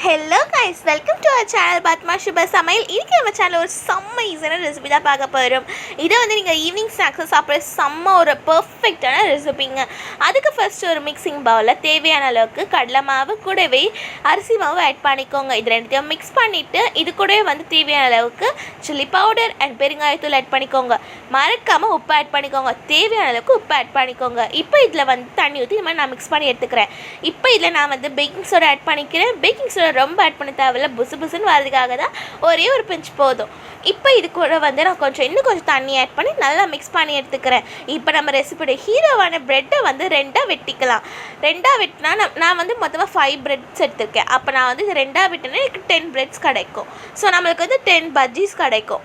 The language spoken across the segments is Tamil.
Hello guys, welcome to our channel Padma சுப சமையல். இன்றைக்கி நம்ம சேனலில் ஒரு செம்ம ஈஸியான ரெசிபி தான் பார்க்க போகிறோம். இதை வந்து நீங்கள் ஈவினிங் ஸ்நாக்ஸை சாப்பிட்ற செம்ம ஒரு பர்ஃபெக்டான ரெசிபிங்க. அதுக்கு ஃபர்ஸ்ட் ஒரு மிக்சிங் பவுலில் தேவையான அளவுக்கு கடலை மாவு கூடவே அரிசி மாவு ஆட் பண்ணிக்கோங்க. இது ரெண்டுத்தையும் மிக்ஸ் பண்ணிவிட்டு இது கூடவே வந்து தேவையான அளவுக்கு சில்லி பவுடர் அண்ட் பெருங்காயத்தூள் ஆட் பண்ணிக்கோங்க. மறக்காமல் உப்பு ஆட் பண்ணிக்கோங்க. தேவையான அளவுக்கு உப்பு ஆட் பண்ணிக்கோங்க. இப்போ இதில் வந்து தண்ணி ஊற்றி இது மாதிரி நான் மிக்ஸ் பண்ணி எடுத்துக்கிறேன். இப்போ இதில் நான் வந்து பேக்கிங் சோடா ஆட் பண்ணிக்கிறேன். பேக்கிங் சோடா ரொம்ப ஆட் பண்ண தேவையில்ல, புசுன்னு வரதுக்காக தான் ஒரே ஒரு பிஞ்ச் போதும். இப்போ இது கூட வந்து நான் இன்னும் கொஞ்சம் தண்ணி ஆட் பண்ணி நல்லா மிக்ஸ் பண்ணி எடுத்துக்கிறேன். இப்போ நம்ம ரெசிபியோட ஹீரோவான ப்ரெட்டை வந்து ரெண்டாக வெட்டிக்கலாம். ரெண்டாக வெட்டினா நான் வந்து மொத்தமாக 5 பிரெட்ஸ் எடுத்திருக்கேன். அப்போ நான் வந்து இது ரெண்டாக வெட்டினா எனக்கு 10 பிரெட்ஸ் கிடைக்கும். ஸோ நம்மளுக்கு வந்து 10 பஜ்ஜீஸ் கிடைக்கும்.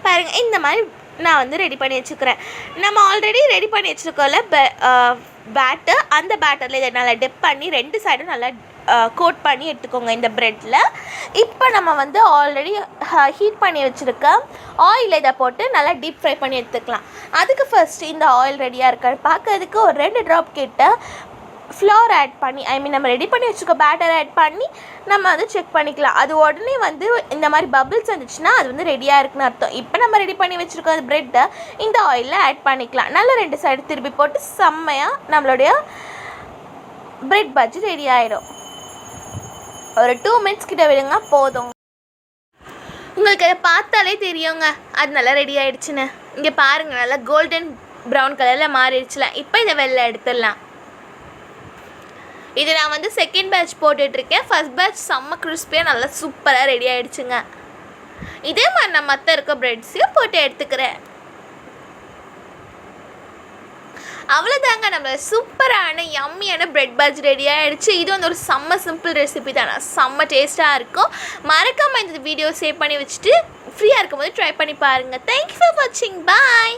பாருங்கள், இந்த மாதிரி நான் வந்து ரெடி பண்ணி வச்சுக்கிறேன். நம்ம ஆல்ரெடி ரெடி பண்ணி வச்சுருக்கோம்ல பேட்டர், அந்த பேட்டரில் இதை நல்லா டிப் பண்ணி 2 சைடும் நல்லா கோட் பண்ணி எடுத்துக்கோங்க இந்த ப்ரெட்டில். இப்போ நம்ம வந்து ஆல்ரெடி ஹீட் பண்ணி வச்சுருக்க ஆயில் இதை போட்டு நல்லா டீப் ஃப்ரை பண்ணி எடுத்துக்கலாம். அதுக்கு ஃபர்ஸ்ட்டு இந்த ஆயில் ரெடியாக இருக்க பார்க்கறதுக்கு ஒரு 2 ட்ராப் கிட்ட ஃப்ளோர் ஆட் பண்ணி நம்ம ரெடி பண்ணி வச்சுருக்க பேட்டர் ஆட் பண்ணி நம்ம வந்து செக் பண்ணிக்கலாம். அது உடனே வந்து இந்த மாதிரி பபிள்ஸ் வந்துச்சுன்னா அது வந்து ரெடியாக இருக்குன்னு அர்த்தம். இப்போ நம்ம ரெடி பண்ணி வச்சுருக்க ப்ரெட்டை இந்த ஆயிலில் ஆட் பண்ணிக்கலாம். நல்லா 2 சைடு திருப்பி போட்டு செம்மையாக நம்மளுடைய ப்ரெட் பஜ்ஜி ரெடி ஆகிடும். ஒரு 2 மினிட்ஸ் கிட்ட விடுங்க, போதும். உங்களுக்கு அதை பார்த்தாலே தெரியுங்க அது நல்லா ரெடி ஆகிடுச்சுன்னு. இங்கே பாருங்கள், நல்லா கோல்டன் ப்ரௌன் கலரில் மாறிடுச்சுல. இப்போ இதை வெளில எடுத்துடலாம். இது நான் வந்து செகண்ட் பேட்ச் போட்டுட்ருக்கேன். ஃபர்ஸ்ட் பேட்ச் செம்ம கிறிஸ்பியாக நல்லா சூப்பராக ரெடி ஆகிடுச்சுங்க. இதே மாதிரி நான் மற்ற இருக்க ப்ரெட்ஸையும் போட்டு எடுத்துக்கிறேன். அவ்வளோதாங்க, நம்ம சூப்பரான யம்மியான ப்ரெட் பஜ்ஜி ரெடி ஆகிடுச்சு. இது வந்து ஒரு செம்ம சிம்பிள் ரெசிபி தானே, செம்ம டேஸ்ட்டாக இருக்கும். மறக்காமல் இந்த வீடியோ சேவ் பண்ணி வச்சுட்டு ஃப்ரீயாக இருக்கும் போது ட்ரை பண்ணி பாருங்கள். தேங்க்யூ ஃபார் வாட்சிங். பாய்.